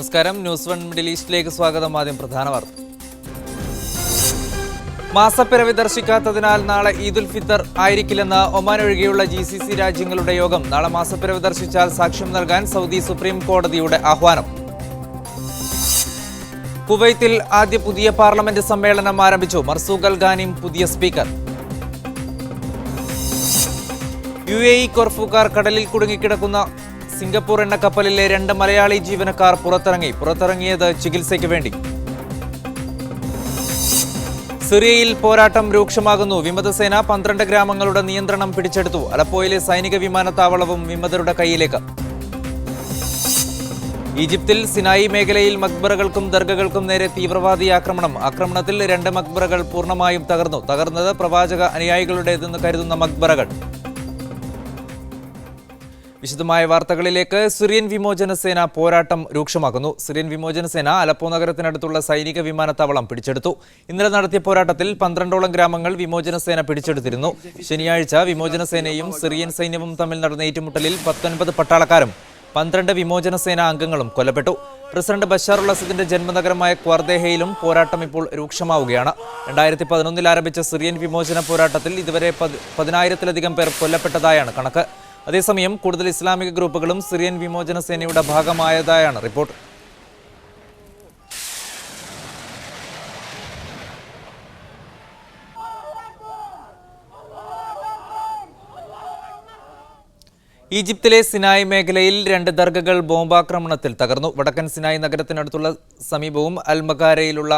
നമസ്കാരം. News one middle ഈസ്റ്റിലേക്ക് സ്വാഗതം. ആദ്യം പ്രധാന വാർത്ത. മാസപ്പിറവി ദർശിക്കാത്തതിനാൽ നാളെ ഈദുൽ ഫിത്തർ ആയിരിക്കില്ലെന്ന് ഒമാൻ ഒഴികെയുള്ള GCC രാജ്യങ്ങളുടെ യോഗം. നാളെ മാസപ്പിറവി ദർശിച്ചാൽ സാക്ഷ്യം നൽകാൻ സൗദി സുപ്രീം കോടതിയുടെ ആഹ്വാനം. കുവൈത്തിൽ ആദ്യ പുതിയ പാർലമെന്റ് സമ്മേളനം ആരംഭിച്ചു. മർസൂഖ് അൽ ഖാനിം പുതിയ സ്പീക്കർ. UAE കൊർഫുകാർ കടലിൽ കുടുങ്ങിക്കിടക്കുന്ന സിംഗപ്പൂർ എണ്ണക്കപ്പലിലെ 2 മലയാളി ജീവനക്കാർ പുറത്തിറങ്ങിയത് ചികിത്സയ്ക്ക് വേണ്ടി. സിറിയയിൽ പോരാട്ടം രൂക്ഷമാകുന്നു. വിമതസേന 12 ഗ്രാമങ്ങളുടെ നിയന്ത്രണം പിടിച്ചെടുത്തു. അലപ്പോയിലെ സൈനിക വിമാനത്താവളവും വിമതരുടെ കയ്യിലേക്ക്. ഈജിപ്തിൽ സിനായി മേഖലയിൽ മക്ബറകൾക്കും ദർഗകൾക്കും നേരെ തീവ്രവാദി ആക്രമണത്തിൽ 2 മക്ബറകൾ പൂർണ്ണമായും തകർന്നത് പ്രവാചക അനുയായികളുടേതെന്ന് കരുതുന്ന മക്ബറകൾ. വിശദമായ വാർത്തകളിലേക്ക്. സിറിയൻ വിമോചന സേന പോരാട്ടം രൂക്ഷമാക്കുന്നു. സിറിയൻ വിമോചന സേന അലപ്പോ നഗരത്തിനടുത്തുള്ള സൈനിക വിമാനത്താവളം പിടിച്ചെടുത്തു. ഇന്നലെ നടത്തിയ പോരാട്ടത്തിൽ 12ഓളം ഗ്രാമങ്ങൾ വിമോചന സേന പിടിച്ചെടുത്തിരുന്നു. ശനിയാഴ്ച വിമോചന സേനയും സിറിയൻ സൈന്യവും തമ്മിൽ നടന്ന ഏറ്റുമുട്ടലിൽ 19 പട്ടാളക്കാരും 12 വിമോചന സേനാ അംഗങ്ങളും കൊല്ലപ്പെട്ടു. പ്രസിഡന്റ് ബഷാറുൽ അസദിന്റെ ജന്മനഗരമായ ക്വാർദേഹയിലും പോരാട്ടം ഇപ്പോൾ രൂക്ഷമാവുകയാണ്. 2011 ആരംഭിച്ച സിറിയൻ വിമോചന പോരാട്ടത്തിൽ ഇതുവരെ 10,000-ലധികം പേർ കൊല്ലപ്പെട്ടതായാണ് കണക്ക്. അതേസമയം കൂടുതൽ ഇസ്ലാമിക ഗ്രൂപ്പുകളും സിറിയൻ വിമോചന സേനയുടെ ഭാഗമായതായാണ് റിപ്പോർട്ട്. ഈജിപ്തിലെ സിനായ് മേഖലയിൽ 2 ദർഗകൾ ബോംബാക്രമണത്തിൽ തകർന്നു. വടക്കൻ സിനായ് നഗരത്തിനടുത്തുള്ള സമീപവും അൽമഗാരയിലുള്ള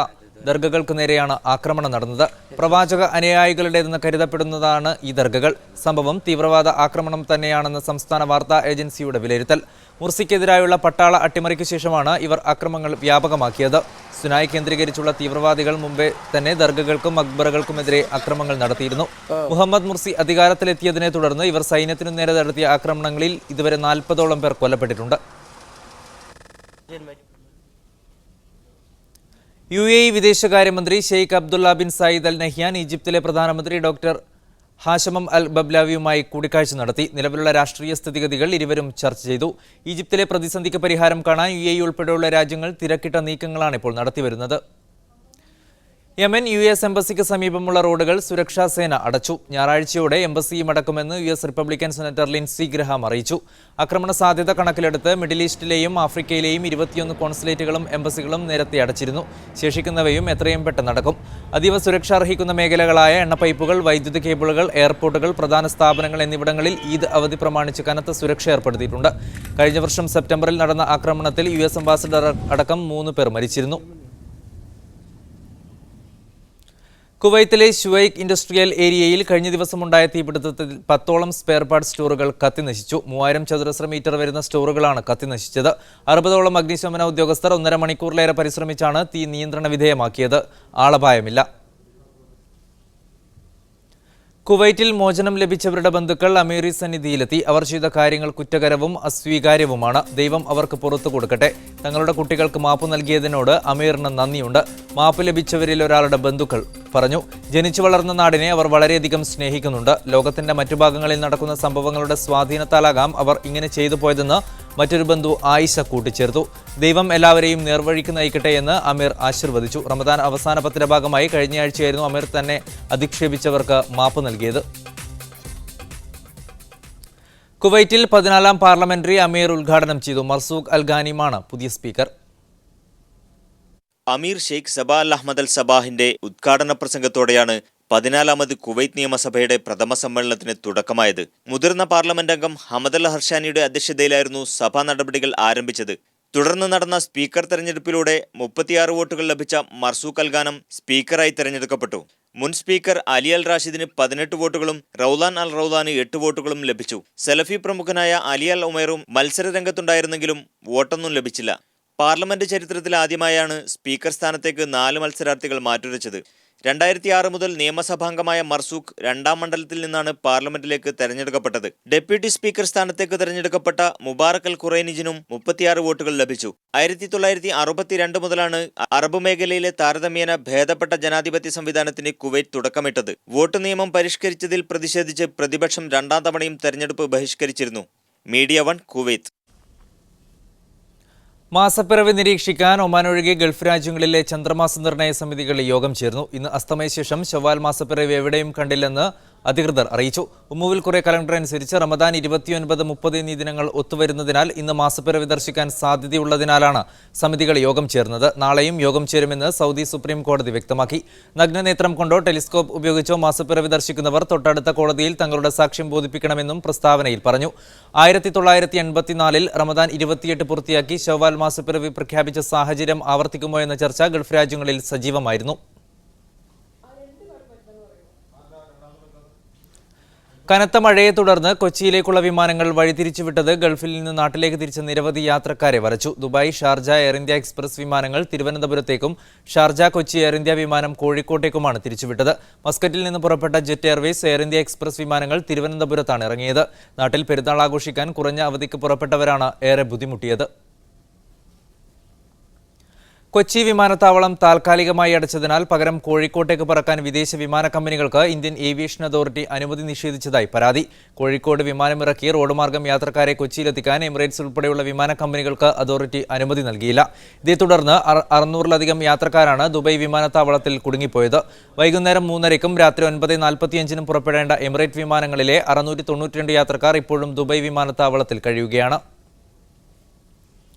ദർഗകൾക്ക് നേരെയാണ് ആക്രമണം നടന്നത്. പ്രവാചക അനുയായികളുടേതെന്ന് കരുതപ്പെടുന്നതാണ് ഈ ദർഗകൾ. സംഭവം തീവ്രവാദ ആക്രമണം തന്നെയാണെന്ന് സംസ്ഥാന വാർത്താ ഏജൻസിയുടെ വിലയിരുത്തൽ. മുർസിക്കെതിരായുള്ള പട്ടാള അട്ടിമറിക്ക് ശേഷമാണ് ഇവർ ആക്രമണങ്ങൾ വ്യാപകമാക്കിയത്. സുനായ് കേന്ദ്രീകരിച്ചുള്ള തീവ്രവാദികൾ മുമ്പേ തന്നെ ദർഗകൾക്കും മക്ബറകൾക്കുമെതിരെ ആക്രമണങ്ങൾ നടത്തിയിരുന്നു. മുഹമ്മദ് മുർസി അധികാരത്തിലെത്തിയതിനെ തുടർന്ന് ഇവർ സൈന്യത്തിനു നേരെ നടത്തിയ ആക്രമണങ്ങളിൽ ഇതുവരെ 40ഓളം പേർ കൊല്ലപ്പെട്ടിട്ടുണ്ട്. UAE വിദേശകാര്യമന്ത്രി Sheikh Abdullah bin Zayed Al Nahyan ഈജിപ്തിലെ പ്രധാനമന്ത്രി ഡോക്ടർ ഹാഷമം അൽ ബബ്ലാവിയുമായി കൂടിക്കാഴ്ച നടത്തി. നിലവിലുള്ള രാഷ്ട്രീയ സ്ഥിതിഗതികൾ ഇരുവരും ചർച്ച ചെയ്തു. ഈജിപ്തിലെ പ്രതിസന്ധിക്ക് പരിഹാരം കാണാൻ UAE ഉൾപ്പെടെയുള്ള രാജ്യങ്ങൾ തിരക്കിട്ട നീക്കങ്ങളാണ് ഇപ്പോൾ നടത്തിവരുന്നത്. യമൻ US എംബസിക്ക് സമീപമുള്ള റോഡുകൾ സുരക്ഷാ സേന അടച്ചു. ഞായറാഴ്ചയോടെ എംബസിയും അടക്കുമെന്ന് US Republican senator Lincy Graham അറിയിച്ചു. ആക്രമണ സാധ്യത കണക്കിലെടുത്ത് മിഡിൽ ഈസ്റ്റിലെയും ആഫ്രിക്കയിലെയും 21 കോൺസുലേറ്റുകളും എംബസികളും നേരത്തെ അടച്ചിരുന്നു. ശേഷിക്കുന്നവയും എത്രയും പെട്ടെന്ന് അടക്കും. അതീവ സുരക്ഷ അർഹിക്കുന്ന മേഖലകളായ എണ്ണപ്പൈപ്പുകൾ, വൈദ്യുത കേബിളുകൾ, എയർപോർട്ടുകൾ, പ്രധാന സ്ഥാപനങ്ങൾ എന്നിവിടങ്ങളിൽ ഈദ് അവധി പ്രമാണിച്ച് കനത്ത സുരക്ഷ ഏർപ്പെടുത്തിയിട്ടുണ്ട്. കഴിഞ്ഞ വർഷം സെപ്റ്റംബറിൽ നടന്ന ആക്രമണത്തിൽ US അംബാസഡർ അടക്കം 3 പേർ മരിച്ചിരുന്നു. കുവൈത്തിലെ ഷുവൈഖ് ഇൻഡസ്ട്രിയൽ ഏരിയയിൽ കഴിഞ്ഞ ദിവസമുണ്ടായ തീപിടുത്തത്തിൽ 10ഓളം സ്പെയർ പാർട്സ് സ്റ്റോറുകൾ കത്തിനശിച്ചു. 3000 ചതുരശ്ര മീറ്റർ വരുന്ന സ്റ്റോറുകളാണ് കത്തിനശിച്ചത്. 60ഓളം അഗ്നിശമന ഉദ്യോഗസ്ഥർ 1.5 മണിക്കൂറിലേറെ പരിശ്രമിച്ചാണ് തീ നിയന്ത്രണ വിധേയമാക്കിയത്. ആളപായമില്ല. കുവൈറ്റിൽ മോചനം ലഭിച്ചവരുടെ ബന്ധുക്കൾ അമീറി സന്നിധിയിലെത്തി. അവർ ചെയ്ത കാര്യങ്ങൾ കുറ്റകരവും അസ്വീകാര്യവുമാണ്. ദൈവം അവർക്ക് പുറത്തു കൊടുക്കട്ടെ. തങ്ങളുടെ കുട്ടികൾക്ക് മാപ്പ് നൽകിയതിനോട് അമീറിന് നന്ദിയുണ്ട്. മാപ്പ് ലഭിച്ചവരിൽ ഒരാളുടെ ബന്ധുക്കൾ പറഞ്ഞു. ജനിച്ചു വളർന്ന നാടിനെ അവർ വളരെയധികം സ്നേഹിക്കുന്നുണ്ട്. ലോകത്തിന്റെ മറ്റു ഭാഗങ്ങളിൽ നടക്കുന്ന സംഭവങ്ങളുടെ സ്വാധീനത്താലാകാം അവർ ഇങ്ങനെ ചെയ്തു പോയതെന്ന് മറ്റൊരു ബന്ധു ആയിഷ കൂട്ടിച്ചേർത്തു. ദൈവം എല്ലാവരെയും നേർവഴിക്ക് നയിക്കട്ടെ എന്ന് അമീർ ആശീർവദിച്ചു. റമദാൻ അവസാന 10ന്റെ ഭാഗമായി കഴിഞ്ഞയാഴ്ചയായിരുന്നു അമീർ തന്നെ അധിക്ഷേപിച്ചവർക്ക് മാപ്പ് നൽകിയത്. കുവൈറ്റിൽ 14ാം പാർലമെന്ററി അമീർ ഉദ്ഘാടനം ചെയ്തു. മർസൂഖ് അൽ ഖാനിമാണ് പുതിയ സ്പീക്കർ. അമീർ ഷെയ്ഖ് സബാ അൽ അഹമ്മദ് അൽ സബാഹിന്റെ ഉദ്ഘാടന പ്രസംഗത്തോടെയാണ് 14ാമത് കുവൈത്ത് നിയമസഭയുടെ പ്രഥമ സമ്മേളനത്തിന് തുടക്കമായത്. മുതിർന്ന പാർലമെന്റ് അംഗം ഹമദ് അൽ ഹർഷാനിയുടെ അധ്യക്ഷതയിലായിരുന്നു സഭാ നടപടികൾ ആരംഭിച്ചത്. തുടർന്ന് നടന്ന സ്പീക്കർ തെരഞ്ഞെടുപ്പിലൂടെ 36 വോട്ടുകൾ ലഭിച്ച മർസൂഖ് അൽ ഖാനം സ്പീക്കറായി തെരഞ്ഞെടുക്കപ്പെട്ടു. മുൻ സ്പീക്കർ അലി അൽ റാഷിദിന് 18 വോട്ടുകളും റൗലാൻ അൽ റൗലാന് 8 വോട്ടുകളും ലഭിച്ചു. സലഫി പ്രമുഖനായ അലി അൽ ഉമൈറും മത്സര രംഗത്തുണ്ടായിരുന്നെങ്കിലും വോട്ടൊന്നും ലഭിച്ചില്ല. പാർലമെന്റ് ചരിത്രത്തിൽ ആദ്യമായാണ് സ്പീക്കർ സ്ഥാനത്തേക്ക് 4 മത്സരാർത്ഥികൾ മാറ്റുരച്ചത്. 2006 മുതൽ നിയമസഭാംഗമായ മർസൂഖ് 2ാം മണ്ഡലത്തിൽ നിന്നാണ് പാർലമെന്റിലേക്ക് തെരഞ്ഞെടുക്കപ്പെട്ടത്. ഡെപ്യൂട്ടി സ്പീക്കർ സ്ഥാനത്തേക്ക് തെരഞ്ഞെടുക്കപ്പെട്ട മുബാറക് അൽ ഖുറൈനിജിനും 36 വോട്ടുകൾ ലഭിച്ചു. 1962 മുതലാണ് അറബ് മേഖലയിലെ താരതമ്യേന ഭേദപ്പെട്ട ജനാധിപത്യ സംവിധാനത്തിന് കുവൈറ്റ് തുടക്കമിട്ടത്. വോട്ട് നിയമം പരിഷ്കരിച്ചതിൽ പ്രതിഷേധിച്ച് പ്രതിപക്ഷം 2ാം തവണയും തെരഞ്ഞെടുപ്പ് ബഹിഷ്കരിച്ചിരുന്നു. Media 1 Kuwait. മാസപ്പിറവി നിരീക്ഷിക്കാൻ ഒമാൻ ഒഴികെ ഗൾഫ് രാജ്യങ്ങളിലെ ചന്ദ്രമാസ നിർണയ സമിതികളുടെ യോഗം ചേർന്നു. ഇന്ന് അസ്തമയ ശേഷം ശവ്വാൽ മാസപ്പിറവി എവിടെയും കണ്ടില്ലെന്ന് അധികൃതർ അറിയിച്ചു. ഉമ്മുവിൽ കുറെ കലണ്ടർ അനുസരിച്ച് റമദാൻ 29, 30 എന്നീ ദിനങ്ങൾ ഒത്തുവരുന്നതിനാൽ ഇന്ന് മാസപ്പിറവി ദർശിക്കാൻ സാധ്യതയുള്ളതിനാലാണ് സമിതികൾ യോഗം ചേർന്നത്. നാളെയും യോഗം ചേരുമെന്ന് സൗദി സുപ്രീം കോടതി വ്യക്തമാക്കി. നഗ്നനേത്രം കൊണ്ടോ ടെലിസ്കോപ്പ് ഉപയോഗിച്ചോ മാസപ്പിറവി ദർശിക്കുന്നവർ തൊട്ടടുത്ത കോടതിയിൽ തങ്ങളുടെ സാക്ഷ്യം ബോധിപ്പിക്കണമെന്നും പ്രസ്താവനയിൽ പറഞ്ഞു. 1984-ൽ റമദാൻ 28 പൂർത്തിയാക്കി ശവ്വാൽ മാസപ്പിറവി പ്രഖ്യാപിച്ച സാഹചര്യം ആവർത്തിക്കുമോ എന്ന ചർച്ച ഗൾഫ് രാജ്യങ്ങളിൽ സജീവമായിരുന്നു. കനത്ത മഴയെ തുടർന്ന് കൊച്ചിയിലേക്കുള്ള വിമാനങ്ങൾ വഴിതിരിച്ചുവിട്ടത് ഗൾഫിൽ നിന്ന് നാട്ടിലേക്ക് തിരിച്ച നിരവധി യാത്രക്കാരെ വരച്ചു. Dubai, Sharjah air India express വിമാനങ്ങൾ തിരുവനന്തപുരത്തേക്കും ഷാർജ കൊച്ചി എയർ ഇന്ത്യ വിമാനം കോഴിക്കോട്ടേക്കുമാണ് തിരിച്ചുവിട്ടത്. മസ്കറ്റിൽ നിന്ന് പുറപ്പെട്ട jet Airways air India express വിമാനങ്ങൾ തിരുവനന്തപുരത്താണ് ഇറങ്ങിയത്. നാട്ടിൽ പെരുന്നാൾ ആഘോഷിക്കാൻ കുറഞ്ഞ അവധിക്ക് പുറപ്പെട്ടവരാണ് ഏറെ ബുദ്ധിമുട്ടിയത്. കൊച്ചി വിമാനത്താവളം താൽക്കാലികമായി അടച്ചതിനാൽ പകരം കോഴിക്കോട്ടേക്ക് പറക്കാൻ വിദേശ വിമാന കമ്പനികൾക്ക് ഇന്ത്യൻ ഏവിയേഷൻ അതോറിറ്റി അനുമതി നിഷേധിച്ചതായി പരാതി. കോഴിക്കോട് വിമാനമിറക്കി റോഡ് മാർഗം യാത്രക്കാരെ കൊച്ചിയിലെത്തിക്കാൻ എമിറേറ്റ്സ് ഉൾപ്പെടെയുള്ള വിമാന കമ്പനികൾക്ക് അതോറിറ്റി അനുമതി നൽകിയില്ല. ഇതേ തുടർന്ന് 600-ലധികം യാത്രക്കാരാണ് ദുബായ് വിമാനത്താവളത്തിൽ കുടുങ്ങിപ്പോയത്. വൈകുന്നേരം 3:30-നും രാത്രി 9:45-നും പുറപ്പെടേണ്ട എമിറേറ്റ് വിമാനങ്ങളിലെ 692 യാത്രക്കാർ ഇപ്പോഴും ദുബായ് വിമാനത്താവളത്തിൽ കഴിയുകയാണ്.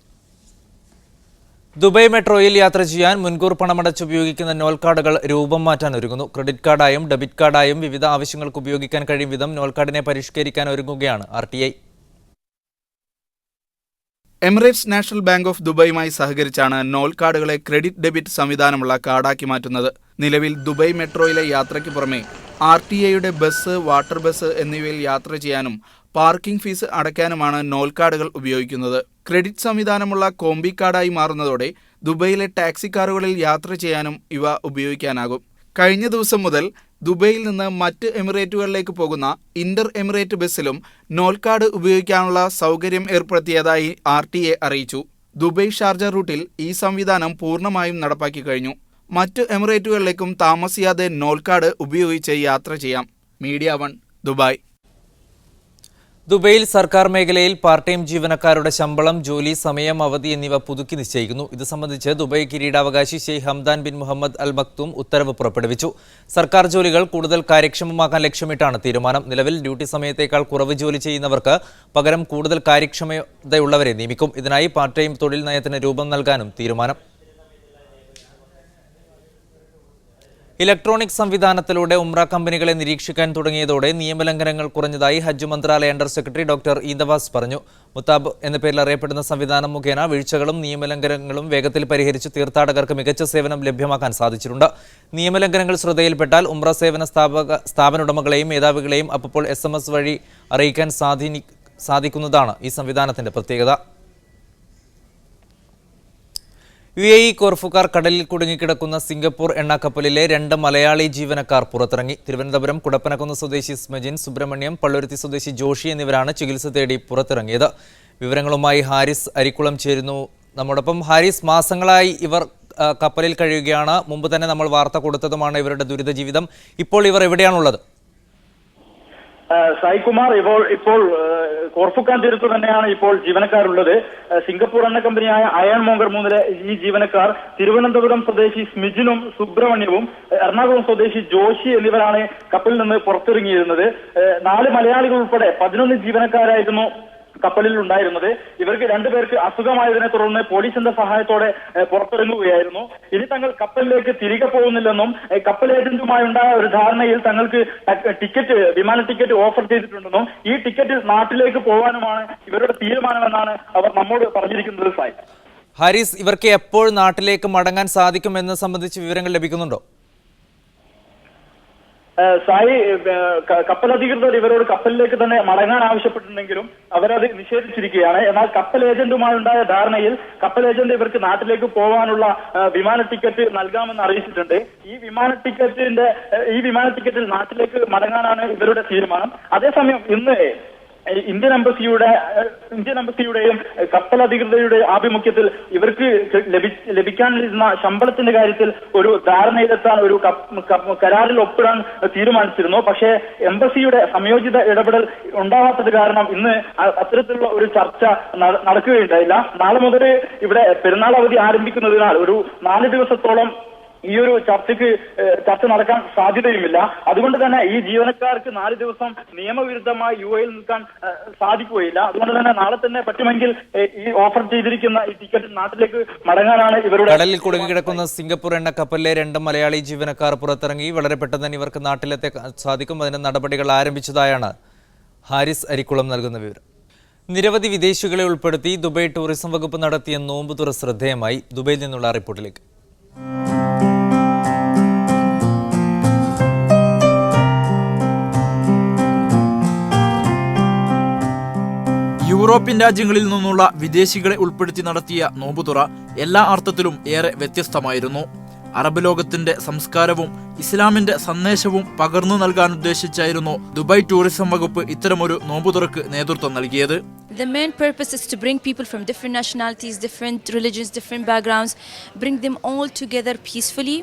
ദുബായ് മെട്രോയിൽ യാത്ര ചെയ്യാൻ മുൻകൂർ പണമടച്ച് ഉപയോഗിക്കുന്ന നോൾ കാർഡുകൾ രൂപം മാറ്റാൻ ഒരുങ്ങുന്നു. ക്രെഡിറ്റ് കാർഡായും ഡെബിറ്റ് കാർഡായും വിവിധ ആവശ്യങ്ങൾക്ക് ഉപയോഗിക്കാൻ കഴിയും വിധം നോൾ കാർഡിനെ പരിഷ്കരിക്കാൻ ഒരുങ്ങുകയാണ് RTI. Emirates National Bank of ദുബായുമായി സഹകരിച്ചാണ് നോൾ കാർഡുകളെ ക്രെഡിറ്റ് ഡെബിറ്റ് സംവിധാനമുള്ള കാർഡാക്കി മാറ്റുന്നത്. നിലവിൽ ദുബായ് മെട്രോയിലെ യാത്രയ്ക്ക് പുറമെ RTIയുടെ ബസ്, വാട്ടർ ബസ് എന്നിവയിൽ യാത്ര ചെയ്യാനും പാർക്കിംഗ് ഫീസ് അടയ്ക്കാനുമാണ് നോൾ കാർഡുകൾ ഉപയോഗിക്കുന്നത്. ക്രെഡിറ്റ് സംവിധാനമുള്ള കോംബി കാർഡായി മാറുന്നതോടെ ദുബൈയിലെ ടാക്സി കാറുകളിൽ യാത്ര ചെയ്യാനും ഇവ ഉപയോഗിക്കാനാകും. കഴിഞ്ഞ ദിവസം മുതൽ ദുബൈയിൽ നിന്ന് മറ്റ് എമിറേറ്റുകളിലേക്ക് പോകുന്ന ഇന്റർ എമിറേറ്റ് ബസ്സിലും നോൾ കാർഡ് ഉപയോഗിക്കാനുള്ള സൗകര്യം ഏർപ്പെടുത്തിയതായി RTA അറിയിച്ചു. ദുബൈ ഷാർജ റൂട്ടിൽ ഈ സംവിധാനം പൂർണ്ണമായും നടപ്പാക്കി കഴിഞ്ഞു. മറ്റ് എമിറേറ്റുകളിലേക്കും താമസിയാതെ നോൾ കാർഡ് ഉപയോഗിച്ച് യാത്ര ചെയ്യാം. Media 1 Dubai. ദുബൈയിൽ സർക്കാർ മേഖലയിൽ പാർട്ട് ടൈം ജീവനക്കാരുടെ ശമ്പളം, ജോലി സമയം, അവധി എന്നിവ പുതുക്കി നിശ്ചയിക്കുന്നു. ഇത് സംബന്ധിച്ച് ദുബായ് കിരീടാവകാശി Sheikh Hamdan bin Mohammed Al Maktoum ഉത്തരവ് പുറപ്പെടുവിച്ചു. സർക്കാർ ജോലികൾ കൂടുതൽ കാര്യക്ഷമമാക്കാൻ ലക്ഷ്യമിട്ടാണ് തീരുമാനം. നിലവിൽ ഡ്യൂട്ടി സമയത്തേക്കാൾ കുറവ് ജോലി ചെയ്യുന്നവർക്ക് പകരം കൂടുതൽ കാര്യക്ഷമതയുള്ളവരെ നിയമിക്കും. ഇതിനായി പാർട്ട് ടൈം തൊഴിൽ നയത്തിന് രൂപം നൽകാനും തീരുമാനം. ഇലക്ട്രോണിക് സംവിധാനത്തിലൂടെ ഉംറ കമ്പനികളെ നിരീക്ഷിക്കാൻ തുടങ്ങിയതോടെ നിയമലംഘനങ്ങൾ കുറഞ്ഞതായി ഹജ്ജ് മന്ത്രാലയ അണ്ടർ സെക്രട്ടറി ഡോക്ടർ ഈദവാസ് പറഞ്ഞു. മുത്താബ് എന്ന പേരിൽ അറിയപ്പെടുന്ന സംവിധാനം മുഖേന വീഴ്ചകളും നിയമലംഘനങ്ങളും വേഗത്തിൽ പരിഹരിച്ച് തീർത്ഥാടകർക്ക് മികച്ച സേവനം ലഭ്യമാക്കാൻ സാധിച്ചിട്ടുണ്ട്. നിയമലംഘനങ്ങൾ ശ്രദ്ധയിൽപ്പെട്ടാൽ ഉംറ സേവന സ്ഥാപന ഉടമകളെയും മേധാവികളെയും അപ്പോൾ SMS വഴി അറിയിക്കാൻ സാധിക്കുന്നതാണ് ഈ സംവിധാനത്തിന്റെ പ്രത്യേകത. UAE കോർഫുകാർ കടലിൽ കുടുങ്ങിക്കിടക്കുന്ന സിംഗപ്പൂർ എണ്ണക്കപ്പലിലെ 2 മലയാളി ജീവനക്കാർ പുറത്തിറങ്ങി. തിരുവനന്തപുരം കുടപ്പനക്കുന്ന് സ്വദേശി സ്മജിൻ, സുബ്രഹ്മണ്യം, പള്ളുരുത്തി സ്വദേശി ജോഷി എന്നിവരാണ് ചികിത്സ തേടി പുറത്തിറങ്ങിയത്. വിവരങ്ങളുമായി ഹാരിസ് അരിക്കുളം ചേരുന്നു. നമ്മോടൊപ്പം ഹാരിസ്, മാസങ്ങളായി ഇവർ കപ്പലിൽ കഴിയുകയാണ്. മുമ്പ് തന്നെ നമ്മൾ വാർത്ത കൊടുത്തതുമാണ് ഇവരുടെ ദുരിത ജീവിതം. ഇപ്പോൾ ഇവർ എവിടെയാണുള്ളത്? സായികുമാർ, ഇപ്പോൾ കോർഫുക്കാൻ തീരത്ത് തന്നെയാണ് ഇപ്പോൾ ജീവനക്കാരുള്ളത്. സിംഗപ്പൂർ എണ്ണ കമ്പനിയായ അയൺ മോങ്കർ 3-ലെ ഈ ജീവനക്കാർ തിരുവനന്തപുരം സ്വദേശി സ്മിജിനും സുബ്രഹ്മണ്യവും എറണാകുളം സ്വദേശി ജോഷി എന്നിവരാണ് കപ്പലിൽ നിന്ന് പുറത്തിറങ്ങിയിരുന്നത്. 4 മലയാളികൾ ഉൾപ്പെടെ 11 ജീവനക്കാരായിരുന്നു കപ്പലിൽ ഉണ്ടായിരുന്നത്. ഇവർക്ക് 2 പേർക്ക് അസുഖമായതിനെ തുടർന്ന് പോലീസിന്റെ സഹായത്തോടെ പുറത്തിറങ്ങുകയായിരുന്നു. ഇനി തങ്ങൾ കപ്പലിലേക്ക് തിരികെ പോകുന്നില്ലെന്നും കപ്പൽ ഏജന്റുമായി ഉണ്ടായ ഒരു ധാരണയിൽ തങ്ങൾക്ക് വിമാന ടിക്കറ്റ് ഓഫർ ചെയ്തിട്ടുണ്ടെന്നും ഈ ടിക്കറ്റ് നാട്ടിലേക്ക് പോകാനുമാണ് ഇവരുടെ തീരുമാനമെന്നാണ് അവർ നമ്മോട് പറഞ്ഞിരിക്കുന്നത്. സായി ഹാരിസ്, ഇവർക്ക് എപ്പോൾ നാട്ടിലേക്ക് മടങ്ങാൻ സാധിക്കുമെന്ന് സംബന്ധിച്ച് വിവരങ്ങൾ ലഭിക്കുന്നുണ്ടോ? സായി, കപ്പൽ അധികൃതർ ഇവരോട് കപ്പലിലേക്ക് തന്നെ മടങ്ങാൻ ആവശ്യപ്പെട്ടിട്ടുണ്ടെങ്കിലും അവരത് നിഷേധിച്ചിരിക്കുകയാണ്. എന്നാൽ കപ്പൽ ഏജന്റുമായുണ്ടായ ധാരണയിൽ കപ്പൽ ഏജന്റ് ഇവർക്ക് നാട്ടിലേക്ക് പോകാനുള്ള വിമാന ടിക്കറ്റ് നൽകാമെന്ന് അറിയിച്ചിട്ടുണ്ട്. ഈ വിമാന ടിക്കറ്റിൽ നാട്ടിലേക്ക് മടങ്ങാനാണ് ഇവരുടെ തീരുമാനം. അതേസമയം ഇന്ന് ഇന്ത്യൻ എംബസിയുടെയും കപ്പൽ അധികൃതരുടെ ആഭിമുഖ്യത്തിൽ ഇവർക്ക് ലഭിക്കാനിരുന്ന ശമ്പളത്തിന്റെ കാര്യത്തിൽ ഒരു ധാരണയിലെത്താൻ ഒരു കരാറിൽ ഒപ്പിടാൻ തീരുമാനിച്ചിരുന്നു. പക്ഷേ എംബസിയുടെ സംയോജിത ഇടപെടൽ ഉണ്ടാവാത്തത് കാരണം ഇന്ന് അത്തരത്തിലുള്ള ഒരു ചർച്ച നടക്കുകയുണ്ടായില്ല. നാളെ മുതൽ ഇവിടെ പെരുന്നാൾ അവധി ആരംഭിക്കുന്നതിനാൽ ഒരു 4 ദിവസത്തോളം ഈ ഒരു ചർച്ച നടക്കാൻ സാധ്യതയുമില്ല. അതുകൊണ്ട് തന്നെ ഈ ജീവനക്കാർക്ക് 4 ദിവസം നിയമവിരുദ്ധമായി UAE നിൽക്കാൻ സാധിക്കുകയില്ല. അതുകൊണ്ട് തന്നെ നാളെ തന്നെ പറ്റുമെങ്കിൽ ഈ ഓഫർ ചെയ്തിരിക്കുന്ന ഈ ടിക്കറ്റ് നാട്ടിലേക്ക് മടങ്ങാനാണ് ഇവരുടെ. കടലിൽ കുടുങ്ങിക്കിടക്കുന്ന സിംഗപ്പൂർ എണ്ണ കപ്പലിലെ 2 മലയാളി ജീവനക്കാർ പുറത്തിറങ്ങി. വളരെ പെട്ടെന്ന് തന്നെ ഇവർക്ക് നാട്ടിലെത്താൻ സാധിക്കും. അതിന്റെ നടപടികൾ ആരംഭിച്ചതായാണ് ഹാരിസ് അരിക്കുളം നൽകുന്ന വിവരം. നിരവധി വിദേശികളെ ഉൾപ്പെടുത്തി ദുബായ് ടൂറിസം വകുപ്പ് നടത്തിയ നോമ്പുതുറ ശ്രദ്ധേയമായി. ദുബൈയിൽ നിന്നുള്ള റിപ്പോർട്ടിലേക്ക്. യൂറോപ്യൻ രാജ്യങ്ങളിൽ നിന്നുള്ള വിദേശികളെ ഉൾപ്പെടുത്തി നടത്തിയ നോമ്പുതുറ എല്ലാ അർത്ഥത്തിലും ഏറെ വ്യത്യസ്തമായിരുന്നു. അറബ് ലോകത്തിന്റെ സംസ്കാരവും ഇസ്ലാമിന്റെ സന്ദേശവും പകർന്നു നൽകാൻ ഉദ്ദേശിച്ചായിരുന്നു ദുബായ് ടൂറിസം വകുപ്പ് ഇത്തരമൊരു നോമ്പുതുറക്ക് നേതൃത്വം നൽകിയത്. The main purpose is to bring people from different nationalities, different religions, different backgrounds, bring them all together peacefully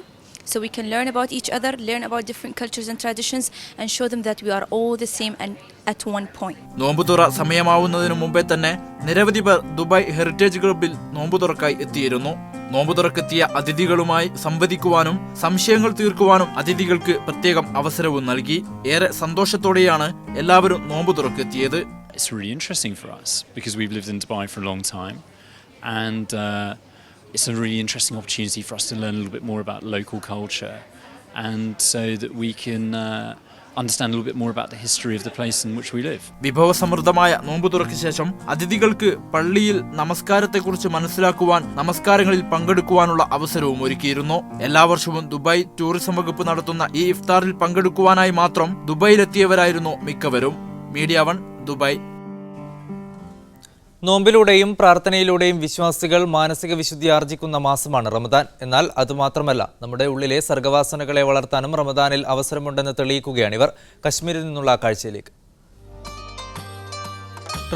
so we can learn about each other, learn about different cultures and traditions and show them that we are all the same and at one point. നോമ്പുതുറ സമയമാവുന്നതിനു മുമ്പേ തന്നെ നിരവധി പേർ Dubai heritage ക്ലബ്ബിൽ നോമ്പുതുറക്കായി എത്തിയിരുന്നു. നോമ്പുതുറക്കെത്തിയ അതിഥികളുമായി സംവദിക്കുവാനും സംശയങ്ങൾ തീർക്കുവാനും അതിഥികൾക്ക് പ്രത്യേകം അവസരവും നൽകി. ഏറെ സന്തോഷത്തോടെയാണ് എല്ലാവരും നോമ്പുതുറക്കെത്തിയത്. It's really interesting for us because we've lived in Dubai for a long time and it's a really interesting opportunity for us to learn a little bit more about local culture and so that we can understand a little bit more about the history of the place in which we live. വിഭവസമൃദ്ധമായ നോമ്പുതുറയ്ക്ക് ശേഷം അതിഥികൾക്ക് പള്ളിയിൽ നമസ്കാരത്തെക്കുറിച്ച് മനസ്സിലാക്കുവാൻ നമസ്കാരങ്ങളിൽ പങ്കെടുക്കുവാനുള്ള അവസരവും ഒരുക്കിയിരുന്നു. എല്ലാ വർഷവും Dubai tourism വകുപ്പ് നടത്തുന്ന ഈ ഇഫ്താറിൽ പങ്കെടുക്കുവാനായി മാത്രം ദുബായിലെത്തിയവരായിരുന്നു മിക്കവരും. Media 1 Dubai. നോമ്പിലൂടെയും പ്രാർത്ഥനയിലൂടെയും വിശ്വാസികൾ മാനസിക വിശുദ്ധി ആർജിക്കുന്ന മാസമാണ് റമദാൻ. എന്നാൽ അതുമാത്രമല്ല, നമ്മുടെ ഉള്ളിലെ സർഗവാസനകളെ വളർത്താനും റമദാനിൽ അവസരമുണ്ടെന്ന് തെളിയിക്കുകയാണിവർ. കശ്മീരിൽ നിന്നുള്ള കാഴ്ചയിലേക്ക്.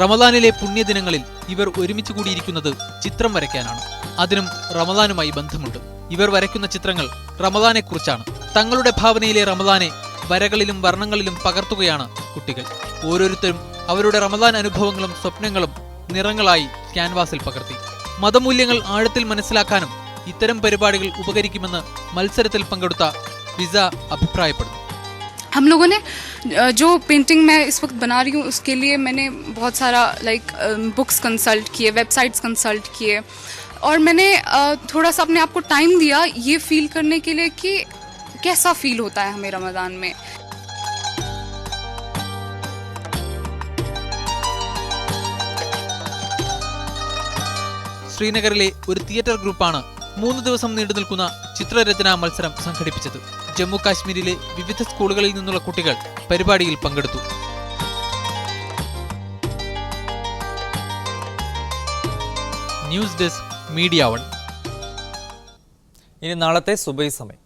റമദാനിലെ പുണ്യദിനങ്ങളിൽ ഇവർ ഒരുമിച്ച് കൂടിയിരിക്കുന്നത് ചിത്രം വരയ്ക്കാനാണ്. അതിനും റമദാനുമായി ബന്ധമുണ്ട്. ഇവർ വരയ്ക്കുന്ന ചിത്രങ്ങൾ റമദാനെക്കുറിച്ചാണ്. തങ്ങളുടെ ഭാവനയിലെ റമദാനെ വരകളിലും വർണ്ണങ്ങളിലും പകർത്തുകയാണ് കുട്ടികൾ. ഓരോരുത്തരും അവരുടെ റമദാൻ അനുഭവങ്ങളും സ്വപ്നങ്ങളും നിറങ്ങളായി ക്യാൻവാസിൽ പകർത്തി. മതമൂല്യങ്ങൾ ആഴത്തിൽ മനസ്സിലാക്കാനും ഇത്തരം പരിപാടികൾ ഉപകരിക്കുമെന്ന് മത്സരത്തിൽ പങ്കെടുത്ത വിസ അഭിപ്രായപ്പെടുന്നു. हम लोगों ने जो पेंटिंग मैं इस वक्त बना रही हूँ उसके लिए मैंने बहुत सारा बुक्स कंसल्ट किए, वेबसाइट्स कंसल्ट किए और मैंने थोड़ा सा अपने आप को टाइम दिया ये फील करने के लिए कि कैसा फील होता है हमें रमज़ान में. ശ്രീനഗറിലെ ഒരു തിയേറ്റർ ഗ്രൂപ്പാണ് 3 ദിവസം നീണ്ടു നിൽക്കുന്ന ചിത്രരചനാ മത്സരം സംഘടിപ്പിച്ചത്. ജമ്മു കാശ്മീരിലെ വിവിധ സ്കൂളുകളിൽ നിന്നുള്ള കുട്ടികൾ പരിപാടിയിൽ പങ്കെടുത്തു. News desk media 1. ഇനി നാളത്തെ സുബൈ സമയം.